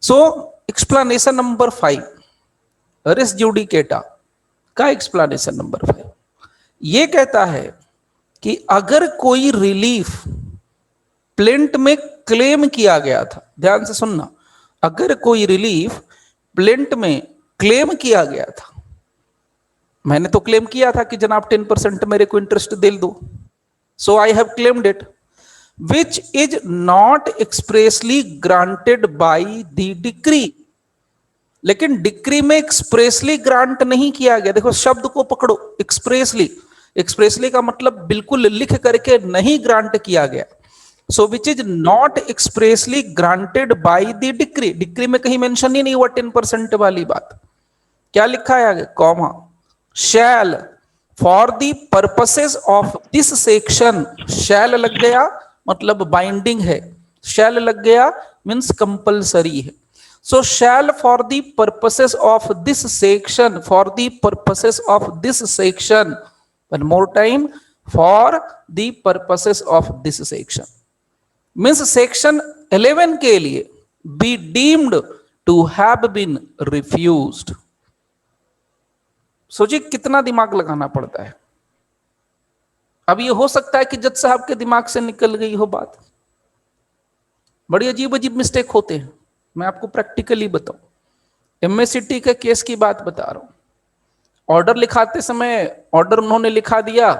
सो explanation number 5, रिस judicata का explanation number 5 ये कहता है कि अगर कोई रिलीफ प्लेंट में क्लेम किया गया था, ध्यान से सुनना, अगर कोई रिलीफ प्लेंट में क्लेम किया गया था, मैंने तो क्लेम किया था कि जनाब 10% मेरे को इंटरेस्ट दे दो, so I have claimed it, which is not expressly granted by the decree. लेकिन डिक्री में एक्सप्रेसली ग्रांट नहीं किया गया। देखो शब्द को पकड़ो, एक्सप्रेसली, एक्सप्रेसली का मतलब बिल्कुल लिख करके नहीं ग्रांट किया गया। So which is not expressly granted by the decree, decree में कहीं मेंशन ही नहीं हुआ 10% वाली बात। क्या लिखा है आगे, comma, shall for the purposes of this section, shall लग गया मतलब बाइंडिंग है, शैल लग गया मीन्स कंपलसरी है। So shall for the purposes of this section, for the purposes of this section, one more time, for the purposes of this section means section 11 के लिए be deemed to have been refused। सोचिए कितना दिमाग लगाना पड़ता है। अब ये हो सकता है कि जज साहब के दिमाग से निकल गई हो बात, बड़ी अजीब अजीब मिस्टेक होते हैं। मैं आपको प्रैक्टिकली बताऊं, एमएससीटी के केस की बात बता रहा हूं। ऑर्डर लिखाते समय ऑर्डर उन्होंने लिखा दिया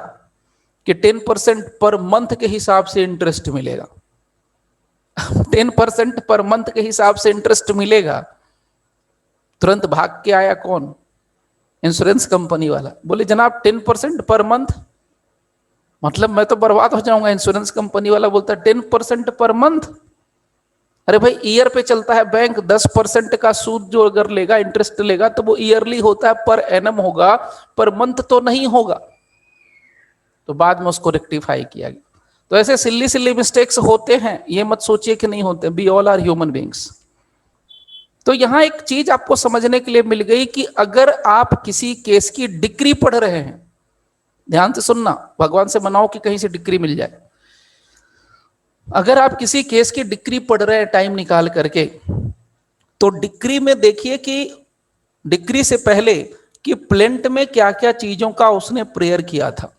कि 10% पर मंथ के हिसाब से इंटरेस्ट मिलेगा। 10% पर मंथ के हिसाब से इंटरेस्ट मिलेगा, तुरंत भाग के आया कौन, इंश्योरेंस कंपनी वाला, बोले जनाब 10% पर मंथ, मतलब मैं तो बर्बाद हो जाऊंगा। इंश्योरेंस कंपनी वाला बोलता है 10% पर मंथ, अरे भाई ईयर पे चलता है बैंक, 10% का सूद जो अगर लेगा, इंटरेस्ट लेगा तो वो ईयरली होता है, पर एनम होगा, पर मंथ तो नहीं होगा। तो बाद में उसको रेक्टिफाई किया गया। तो ऐसे सिल्ली सिल्ली मिस्टेक्स होते हैं, ये मत सोचिए कि नहीं होते, we all are human beings. तो यहां एक चीज आपको समझने के लिए मिल गई कि अगर आप किसी केस की डिक्री पढ़ रहे हैं, ध्यान से सुनना, भगवान से मनाओ कि कहीं से डिक्री मिल जाए। अगर आप किसी केस की डिक्री पढ़ रहे हैं टाइम निकाल करके, तो डिक्री में देखिए कि डिक्री से पहले कि प्लेंट में क्या क्या चीजों का उसने प्रेयर किया था,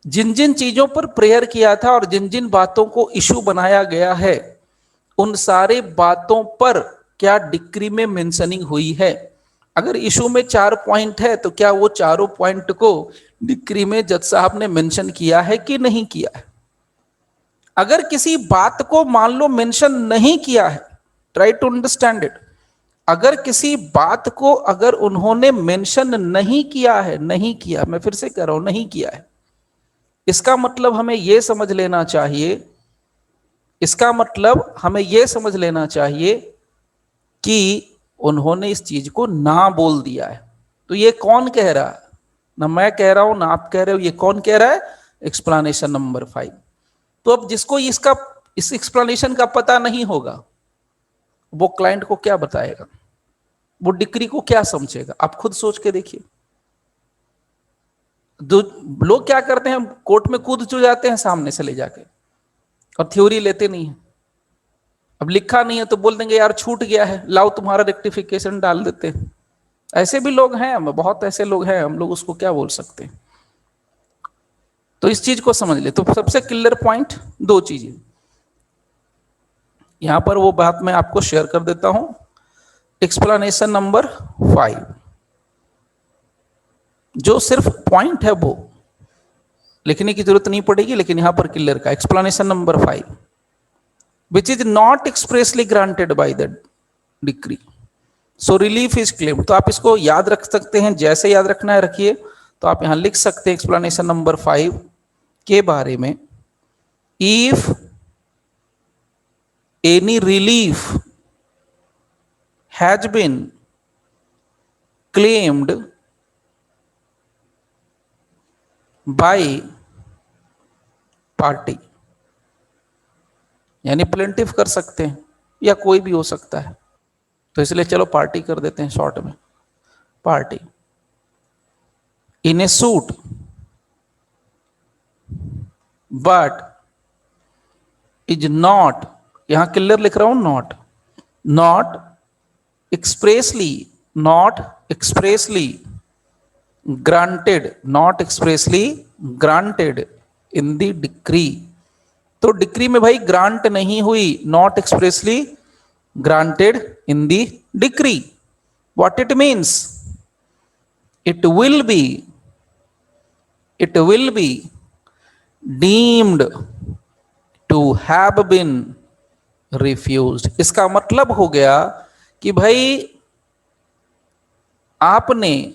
जिन जिन चीजों पर प्रेयर किया था और जिन जिन बातों को इशू बनाया गया है, उन सारे बातों पर क्या डिक्री में मेंशनिंग हुई है। अगर इशू में 4 पॉइंट है तो क्या वो चारों पॉइंट को डिक्री में जज साहब ने मेंशन किया है कि नहीं किया है। अगर किसी बात को मान लो मेंशन नहीं किया है, ट्राई टू अंडरस्टैंड इट, अगर किसी बात को अगर उन्होंने मेंशन नहीं किया है, नहीं किया, मैं फिर से कह रहा हूं नहीं किया है, इसका मतलब हमें यह समझ लेना चाहिए, इसका मतलब हमें यह समझ लेना चाहिए कि उन्होंने इस चीज को ना बोल दिया है। तो ये कौन कह रहा है, ना मैं कह रहा हूं ना आप कह रहे हो, ये कौन कह रहा है, एक्सप्लेनेशन नंबर 5। तो अब जिसको इसका इस एक्सप्लेनेशन का पता नहीं होगा, वो क्लाइंट को क्या बताएगा, वो डिक्री को क्या समझेगा, आप खुद सोच के देखिए। लोग क्या करते हैं, कोर्ट में कूद चुक जाते हैं सामने से ले जाके, और थ्योरी लेते नहीं है। अब लिखा नहीं है तो बोल देंगे यार छूट गया है, लाओ तुम्हारा रेक्टिफिकेशन डाल देते हैं। ऐसे भी लोग हैं, बहुत ऐसे लोग हैं, हम लोग उसको क्या बोल सकते हैं। तो इस चीज को समझ ले। तो सबसे क्लियर पॉइंट 2 चीजें यहां पर, वो बात मैं आपको शेयर कर देता हूं। एक्सप्लेनेशन नंबर 5 जो सिर्फ पॉइंट है वो लिखने की जरूरत नहीं पड़ेगी, लेकिन यहां पर क्लियर का explanation number 5 which is not expressly granted by the decree, so relief is claim. तो आप इसको याद रख सकते हैं, जैसे याद रखना है रखिए। तो आप यहां लिख सकते हैं एक्सप्लेनेशन नंबर 5 के बारे में, if any relief has been claimed by party, यानी प्लेंटिफ कर सकते हैं या कोई भी हो सकता है, तो इसलिए चलो पार्टी कर देते हैं शॉर्ट में, party in A suit but is not, यहां क्लियर लिख रहा हूं not, not not expressly granted in the decree। तो डिक्री में भाई ग्रांट नहीं हुई, not expressly granted in the decree. What it means, it will be it will be deemed to have been refused। इसका मतलब हो गया कि भाई आपने,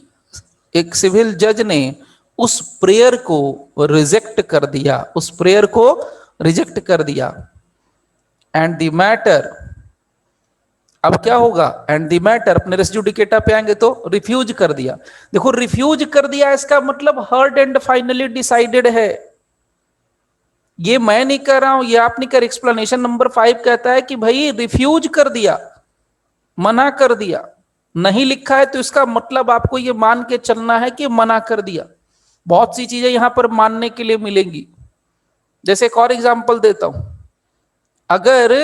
एक सिविल जज ने उस प्रेयर को रिजेक्ट कर दिया, उस प्रेयर को रिजेक्ट कर दिया। एंड द मैटर, अब क्या होगा, एंड द मैटर अपने रेस जुडिकेटा पे आएंगे तो रिफ्यूज कर दिया। देखो रिफ्यूज कर दिया इसका मतलब हर्ड एंड फाइनली डिसाइडेड है। ये मैं नहीं कर रहा हूं, ये आप नहीं कर, एक्सप्लेनेशन नंबर 5 कहता है कि भाई रिफ्यूज कर दिया, मना कर दिया। नहीं लिखा है तो इसका मतलब आपको ये मान के चलना है कि मना कर दिया। बहुत सी चीजें यहां पर मानने के लिए मिलेंगी। जैसे एक और एग्जांपल देता हूं, अगर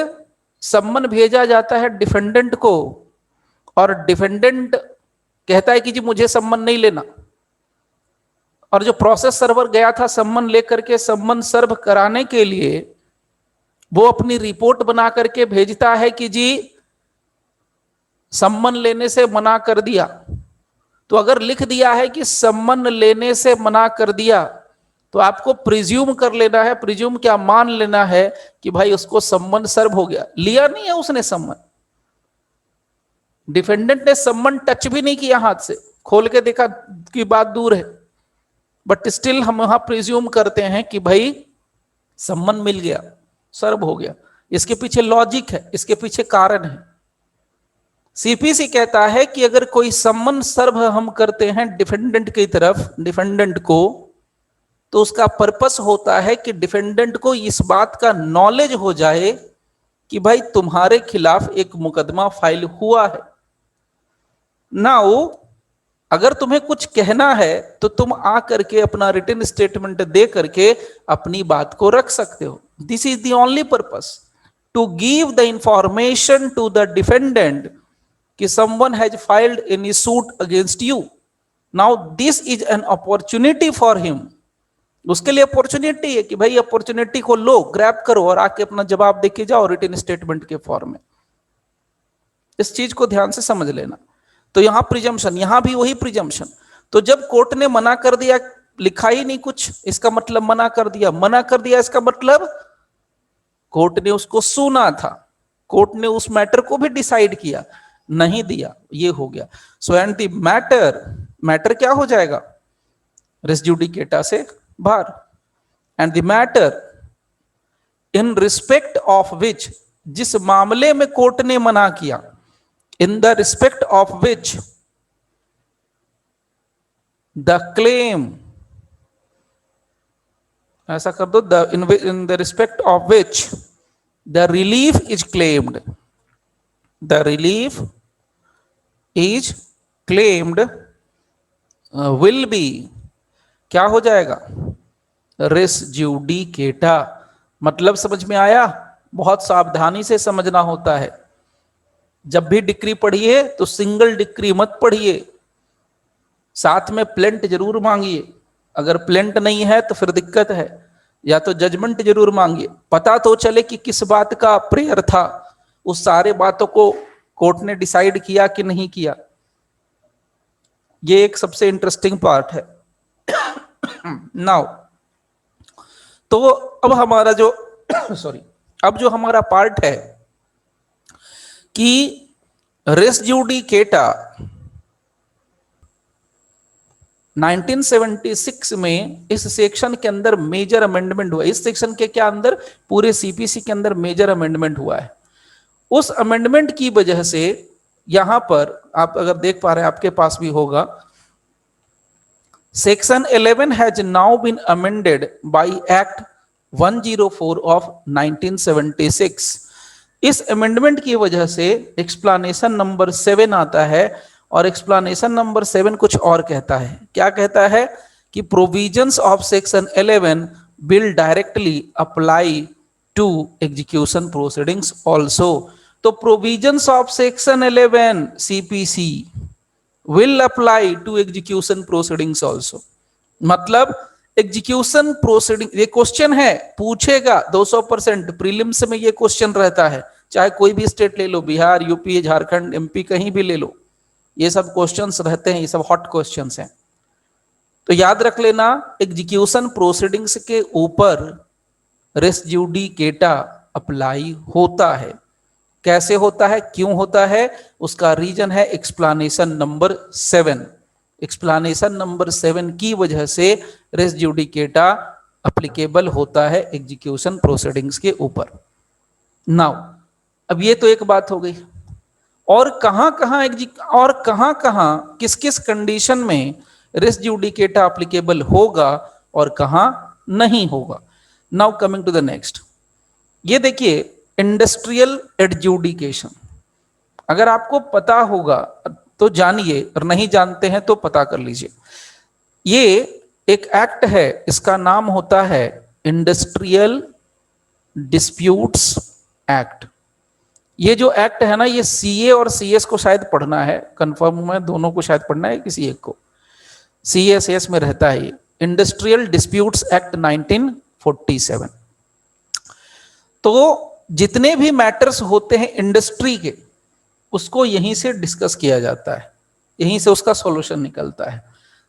सम्मन भेजा जाता है डिफेंडेंट को और डिफेंडेंट कहता है कि जी मुझे सम्मन नहीं लेना, और जो प्रोसेस सर्वर गया था सम्मन लेकर के सम्मन सर्व कराने के लिए, वो अपनी रिपोर्ट बना करके भेजता है कि जी सम्मन लेने से मना कर दिया। तो अगर लिख दिया है कि सम्मन लेने से मना कर दिया, तो आपको प्रिज्यूम कर लेना है, प्रिज्यूम क्या, मान लेना है कि भाई उसको सम्मन सर्व हो गया। लिया नहीं है उसने सम्मन, डिफेंडेंट ने सम्मन टच भी नहीं किया, हाथ से खोल के देखा की बात दूर है, बट स्टिल हम वहां प्रिज्यूम करते हैं कि भाई सम्मन मिल गया, सर्व हो गया। इसके पीछे लॉजिक है, इसके पीछे कारण है। सीपीसी कहता है कि अगर कोई सम्मन सर्व हम करते हैं डिफेंडेंट की तरफ, डिफेंडेंट को, तो उसका पर्पस होता है कि डिफेंडेंट को इस बात का नॉलेज हो जाए कि भाई तुम्हारे खिलाफ एक मुकदमा फाइल हुआ है। नाउ अगर तुम्हें कुछ कहना है तो तुम आ करके अपना रिटन स्टेटमेंट दे करके अपनी बात को रख सकते हो। This is the only purpose, to give the information to the defendant कि someone has filed any suit against you. Now this is an opportunity for him, उसके लिए अपॉर्चुनिटी है कि भाई अपॉर्चुनिटी को लो, ग्रैब करो और आके अपना जवाब देके जाओ रिटन स्टेटमेंट के फॉर्म में। इस चीज को ध्यान से समझ लेना। तो यहां प्रिजम्पशन, यहां भी वही प्रिजम्पशन। तो जब कोर्ट ने मना कर दिया, लिखा ही नहीं कुछ, इसका मतलब मना कर दिया। मना कर दिया इसका मतलब कोर्ट ने उसको सुना था, कोर्ट ने उस मैटर को भी डिसाइड किया, नहीं दिया, ये हो गया। So and the matter, matter क्या हो जाएगा, रेस जुडिकेटा से बाहर। And the matter in respect of which, जिस मामले में कोर्ट ने मना किया, in the respect of which the claim, ऐसा कर दो, in the respect of which the relief is claimed, the relief is claimed will be, क्या हो जाएगा, res judicata। मतलब समझ में आया? बहुत सावधानी से समझना होता है। जब भी डिक्री पढ़िए तो सिंगल डिक्री मत पढ़िए, साथ में प्लेंट जरूर मांगिए। अगर प्लेंट नहीं है तो फिर दिक्कत है, या तो जजमेंट जरूर मांगिए, पता तो चले कि किस बात का प्रेयर था, उस सारे बातों को कोर्ट ने डिसाइड किया कि नहीं किया। ये एक सबसे इंटरेस्टिंग पार्ट है। नाउ तो अब हमारा जो सॉरी, अब जो हमारा पार्ट है कि रेस जुडिकेटा 1976 में इस सेक्शन के अंदर मेजर अमेंडमेंट हुआ। इस सेक्शन के क्या अंदर, पूरे सीपीसी के अंदर मेजर अमेंडमेंट हुआ है। उस अमेंडमेंट की वजह से यहां पर आप अगर देख पा रहे हैं, आपके पास भी होगा, section 11 has now been amended by act 104 of 1976। इस अमेंडमेंट की वजह से एक्सप्लेनेशन नंबर 7 आता है, और एक्सप्लेनेशन नंबर 7 कुछ और कहता है। क्या कहता है कि provisions of section 11 will directly apply to execution proceedings also. तो provisions of section 11 CPC will apply to execution proceedings also. मतलब एग्जीक्यूशन प्रोसीडिंग, ये क्वेश्चन है, पूछेगा 200%, प्रीलिम्स में ये क्वेश्चन रहता है, चाहे कोई भी स्टेट ले लो, बिहार, यूपी, झारखंड, एमपी, कहीं भी ले लो, ये सब क्वेश्चंस रहते हैं, ये सब हॉट क्वेश्चंस हैं। तो याद रख लेना, एग्जीक्यूशन प्रोसीडिंग्स के ऊपर रेस जुडिकेटा अप्लाई होता है। कैसे होता है, क्यों होता है, उसका रीजन है एक्सप्लेनेशन नंबर 7। एक्सप्लेनेशन नंबर 7 की वजह से रेस जुडिकेटा अप्लीकेबल होता है एग्जीक्यूशन प्रोसीडिंग्स के ऊपर। नाउ अब ये तो एक बात हो गई, और कहां किस किस कंडीशन में रेस जुडिकेटा अप्लीकेबल होगा और कहां नहीं होगा। Now coming to the next, ये देखिए इंडस्ट्रियल एडजुडिकेशन। अगर आपको पता होगा तो जानिए, और नहीं जानते हैं तो पता कर लीजिए। ये एक एक्ट है, इसका नाम होता है इंडस्ट्रियल डिस्प्यूट्स एक्ट। ये जो एक्ट है ना, ये सीए और सीएस को शायद पढ़ना है, कंफर्म में दोनों को शायद पढ़ना है, किसी एक को सीएसएस में रहता है ये इंडस्ट्रियल डिस्प्यूट्स एक्ट 1947। तो जितने भी मैटर्स होते हैं इंडस्ट्री के, उसको यहीं से डिस्कस किया जाता है, यहीं से उसका सॉल्यूशन निकलता है।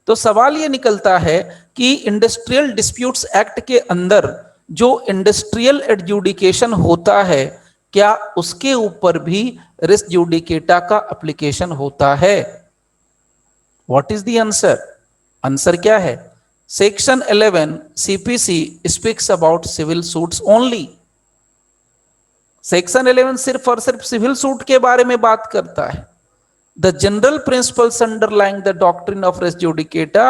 तो सवाल ये निकलता है कि इंडस्ट्रियल डिस्प्यूट्स एक्ट के अंदर जो इंडस्ट्रियल एडजुडिकेशन होता है, क्या उसके ऊपर भी रेस जुडिकेटा का एप्लीकेशन होता है? What is the answer? Answer क्या है? Section 11 CPC speaks about civil suits only. Section 11 सिर्फ और सिर्फ सिविल सूट के बारे में बात करता है। The general principles underlying the doctrine of res judicata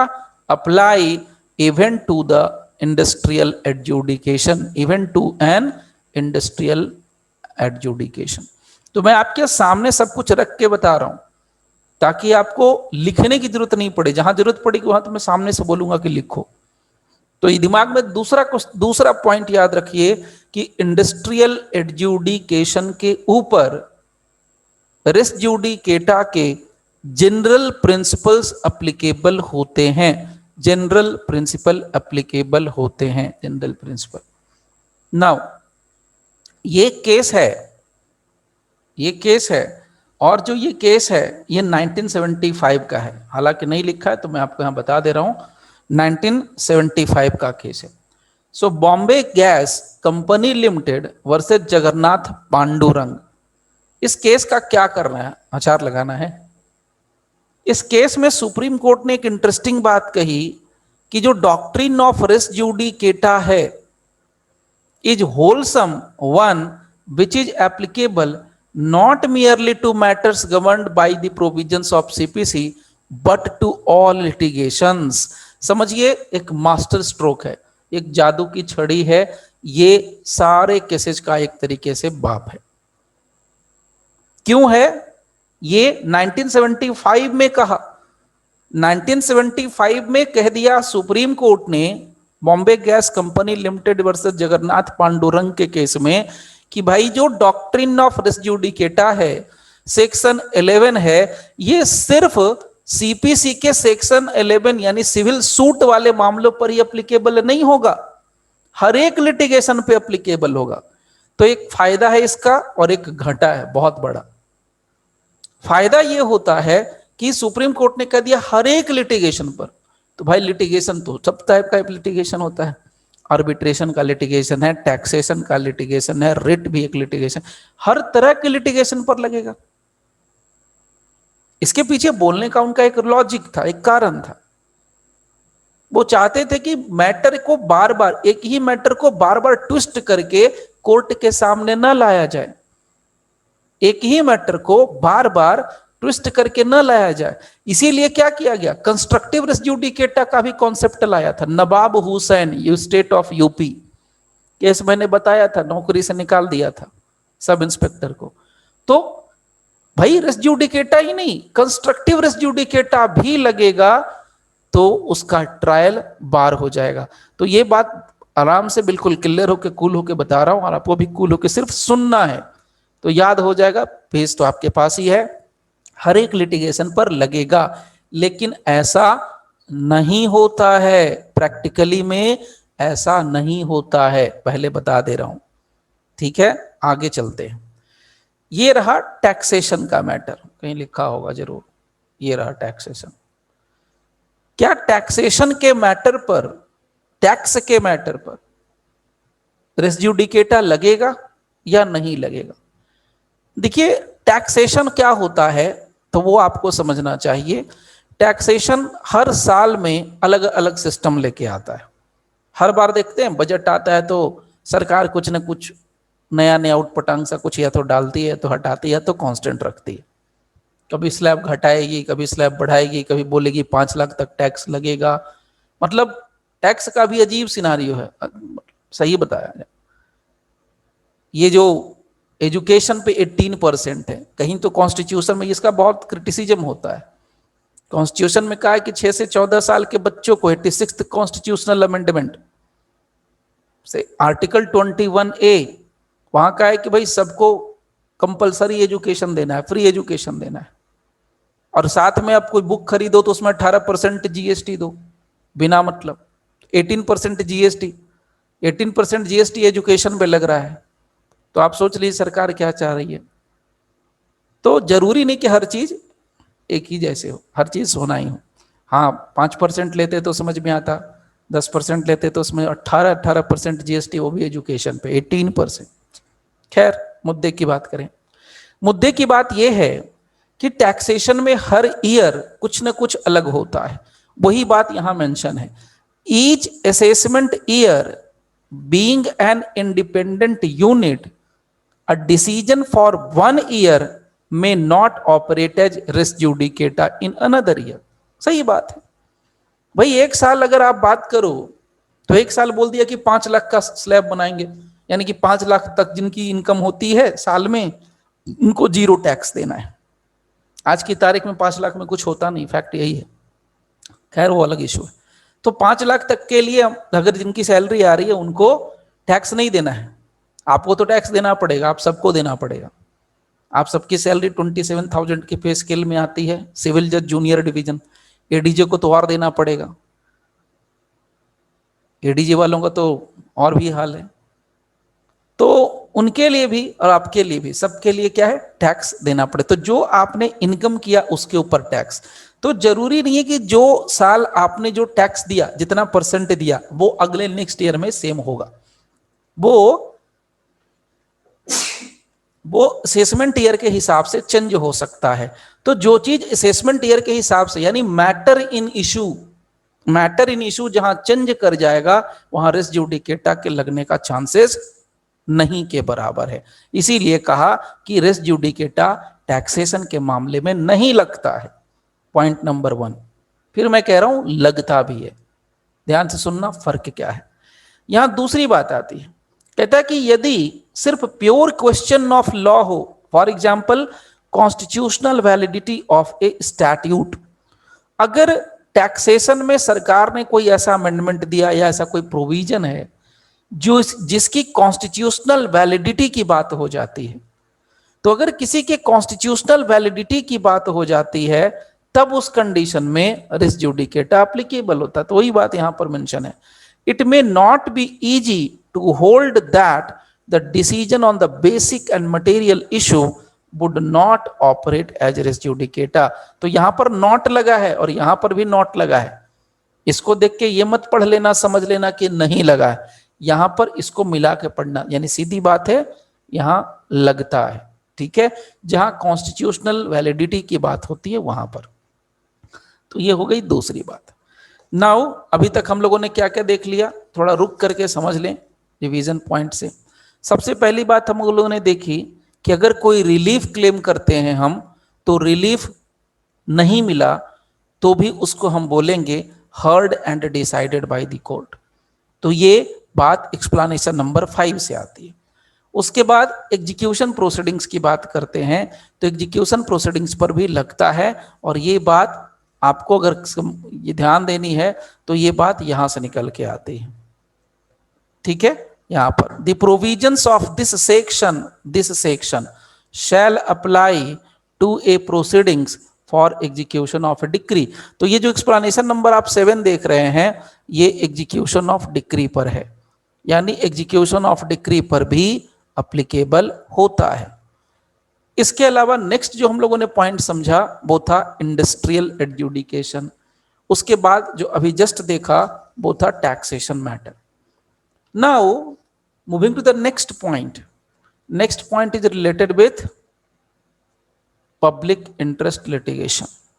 apply even to the industrial adjudication, even to an industrial adjudication. तो मैं आपके सामने सब कुछ रख के बता रहा हूं, ताकि आपको लिखने की जरूरत नहीं पड़े, जहां जरूरत पड़ेगी वहां तो मैं सामने से बोलूंगा कि लिखो। तो ये दिमाग में दूसरा पॉइंट याद रखिए कि इंडस्ट्रियल एडजुडिकेशन के ऊपर रेस जुडिकेटा के जनरल प्रिंसिपल्स एप्लीकेबल होते हैं। जनरल प्रिंसिपल एप्लीकेबल होते हैं, जनरल प्रिंसिपल। नाउ ये केस है, और जो ये केस है ये 1975 का है, हालांकि नहीं लिखा है तो मैं आपको यहां बता दे रहा हूं, 1975 का केस है। सो Bombay gas company limited versus Jagannath Pandurang. इस केस का क्या करना है? अचार लगाना है। इस केस में सुप्रीम कोर्ट ने एक इंटरेस्टिंग बात कही कि जो डॉक्ट्रिन ऑफ रेस जुडिकेटा है is wholesome one which is applicable not merely to matters governed by the provisions of CPC but to all litigations। समझिए, एक मास्टर स्ट्रोक है, एक जादू की छड़ी है, ये सारे केसेस का एक तरीके से बाप है। क्यों है? ये 1975 में कहा, 1975 में कह दिया सुप्रीम कोर्ट ने Bombay gas company limited versus Jagannath Pandurang के केस में कि भाई जो डॉक्ट्रिन ऑफ रेस जुडिकेटा है, सेक्शन 11 है, ये सिर्फ सीपीसी के सेक्शन 11 यानी सिविल सूट वाले मामलों पर ही एप्लीकेबल नहीं होगा, हर एक लिटिगेशन पे एप्लीकेबल होगा। तो एक फायदा है इसका और एक घाटा है बहुत बड़ा। फायदा ये होता है कि सुप्रीम कोर्ट ने कह दिया हर एक लिटिगेशन पर। तो भाई लिटिगेशन तो सब टाइप का लिटिगेशन होता है, आर्बिट्रेशन का लिटिगेशन है, टैक्सेशन का लिटिगेशन है, रिट भी एक लिटिगेशन, हर तरह के लिटिगेशन पर लगेगा। इसके पीछे बोलने का उनका एक लॉजिक था, एक कारण था। वो चाहते थे कि मैटर को बार बार, एक ही मैटर को बार बार ट्विस्ट करके कोर्ट के सामने न लाया जाए, एक ही मैटर को बार बार ट्विस्ट करके न लाया जाए। इसीलिए क्या किया गया, कंस्ट्रक्टिव रेस जुडिकेटा का भी कॉन्सेप्ट लाया था। नवाब हुसैन, यू स्टेट ऑफ यूपी केस मैंने बताया था, नौकरी से निकाल दिया था सब इंस्पेक्टर को। तो भाई रेस जुडिकेटा ही नहीं, कंस्ट्रक्टिव रेस जुडिकेटा भी लगेगा तो उसका ट्रायल बार हो जाएगा। तो ये बात आराम से बिल्कुल क्लियर होकर, कूल होकर बता रहा हूं, और आपको भी कूल होकर सिर्फ सुनना है। तो याद हो जाएगा, फेज तो आपके पास ही है, हर एक लिटिगेशन पर लगेगा। लेकिन ऐसा नहीं होता है, प्रैक्टिकली में ऐसा नहीं होता है, पहले बता दे रहा हूं। ठीक है, आगे चलते हैं। ये रहा टैक्सेशन का मैटर, कहीं लिखा होगा जरूर, ये रहा टैक्सेशन। क्या टैक्सेशन के मैटर पर, टैक्स के मैटर पर रेस जुडिकेटा लगेगा या नहीं लगेगा? देखिए, टैक्सेशन क्या होता है तो वो आपको समझना चाहिए। टैक्सेशन हर साल में अलग अलग सिस्टम लेके आता है। हर बार देखते हैं बजट आता है तो सरकार कुछ न कुछ नया नया उटपटांग सा कुछ या तो डालती है, तो हटाती है, तो कांस्टेंट रखती है। कभी स्लैब घटाएगी, कभी स्लैब बढ़ाएगी, कभी बोलेगी 5 लाख तक टैक्स लगेगा। मतलब टैक्स का भी अजीब सिनारियो है। सही बताया जाए, ये जो एजुकेशन पे 18% है, कहीं तो कॉन्स्टिट्यूशन में इसका बहुत क्रिटिसिज्म होता है। कॉन्स्टिट्यूशन में कहा है कि 6 से 14 साल के बच्चों को 86th कॉन्स्टिट्यूशनल अमेंडमेंट से आर्टिकल 21A वहां का है कि भाई सबको कंपलसरी एजुकेशन देना है, फ्री एजुकेशन देना है। और साथ में आप कोई बुक खरीदो तो उसमें 18% जीएसटी दो बिना मतलब, 18% जीएसटी, 18% जीएसटी एजुकेशन पे लग रहा है। तो आप सोच लीजिए सरकार क्या चाह रही है। तो जरूरी नहीं कि हर चीज एक ही जैसे हो, हर चीज होना ही हो। हाँ, 5% लेते तो समझ में आता, 10% लेते तो उसमें 18% जीएसटी, वो भी एजुकेशन पे 18%। खैर, मुद्दे की बात करें। मुद्दे की बात यह है कि टैक्सेशन में हर ईयर कुछ ना कुछ अलग होता है। वही बात यहां मेंशन है। Each assessment year being an independent unit, a decision for 1 year may not operate as res judicata in another year। सही बात है भाई। एक साल अगर आप बात करो तो एक साल बोल दिया कि 5 लाख का स्लैब बनाएंगे, यानी कि 5 लाख तक जिनकी इनकम होती है साल में, उनको 0 टैक्स देना है। आज की तारीख में 5 लाख में कुछ होता नहीं, फैक्ट यही है। खैर, वो अलग इशू है। तो 5 लाख तक के लिए अगर जिनकी सैलरी आ रही है उनको टैक्स नहीं देना है। आपको तो टैक्स देना पड़ेगा, आप सबको देना पड़ेगा। आप सबकी सैलरी 27,000 के पे स्केल में आती है, सिविल जज जूनियर डिवीजन। एडीजे को तो और देना पड़ेगा, एडीजे वालों का तो और भी हाल है। तो उनके लिए भी और आपके लिए भी, सबके लिए क्या है, टैक्स देना पड़े। तो जो आपने इनकम किया उसके ऊपर टैक्स। तो जरूरी नहीं है कि जो साल आपने जो टैक्स दिया, जितना परसेंट दिया, वो अगले नेक्स्ट ईयर में सेम होगा। वो असेसमेंट ईयर के हिसाब से चेंज हो सकता है। तो जो चीज असेसमेंट ईयर के हिसाब से, यानी मैटर इन इशू जहां चेंज कर जाएगा, वहां रेस जुडिकेटा के लगने का चांसेस नहीं के बराबर है। इसीलिए कहा कि रेस जुडिकेटा टैक्सेशन के मामले में नहीं लगता है। Point number 1। फिर मैं कह रहा हूं लगता भी है। ध्यान से सुनना, फर्क क्या है। यहां दूसरी बात आती है, कहता है कि यदि सिर्फ प्योर क्वेश्चन ऑफ लॉ हो, for example constitutional validity of A statute, अगर टैक्सेशन में सरकार ने कोई ऐसा अमेंडमेंट दिया या ऐसा कोई प्रोविजन है जो जिसकी कॉन्स्टिट्यूशनल वैलिडिटी की बात हो जाती है, तो अगर किसी के कॉन्स्टिट्यूशनल वैलिडिटी की बात हो जाती है, तब उस कंडीशन में रिस जुडिकेटा एप्लीकेबल होता है। तो वही बात यहां पर मेंशन है। It may not be easy to hold that the decision on the basic and material issue would not operate as res judicata. तो यहां पर नॉट लगा है और यहां पर भी नॉट लगा है। इसको देख के ये मत पढ़ लेना, समझ लेना कि नहीं लगा है। यहां पर इसको मिला के पढ़ना, यानी सीधी बात है, यहां लगता है। ठीक है, जहां कॉन्स्टिट्यूशनल वैलिडिटी की बात होती है वहां पर। तो ये हो गई दूसरी बात। नाउ अभी तक हम लोगों ने क्या क्या देख लिया, थोड़ा रुक करके समझ लें रिवीजन पॉइंट से। सबसे पहली बात हम लोगों ने देखी कि अगर कोई रिलीफ क्लेम करते हैं हम, तो रिलीफ नहीं मिला तो भी उसको हम बोलेंगे heard and decided by the court. तो ये बात एक्सप्लेनेशन नंबर 5 से आती है। उसके बाद एग्जीक्यूशन प्रोसीडिंग्स की बात करते हैं, तो एग्जीक्यूशन प्रोसीडिंग्स पर भी लगता है। और ये बात आपको अगर ये ध्यान देनी है तो ये बात यहां से निकल के आती है। ठीक है, यहां पर the provisions of this section shall apply to a proceedings for execution of a decree। तो ये जो एक्सप्लेनेशन नंबर आप 7 देख रहे हैं ये एग्जीक्यूशन ऑफ डिक्री पर है, यानी एग्जीक्यूशन ऑफ डिक्री पर भी अप्लीकेबल होता है। इसके अलावा नेक्स्ट जो हम लोगों ने पॉइंट समझा वो था इंडस्ट्रियल एडजुडिकेशन। उसके बाद जो अभी जस्ट देखा वो था taxation matter. Now moving to the next point. Next point is related with public interest litigation.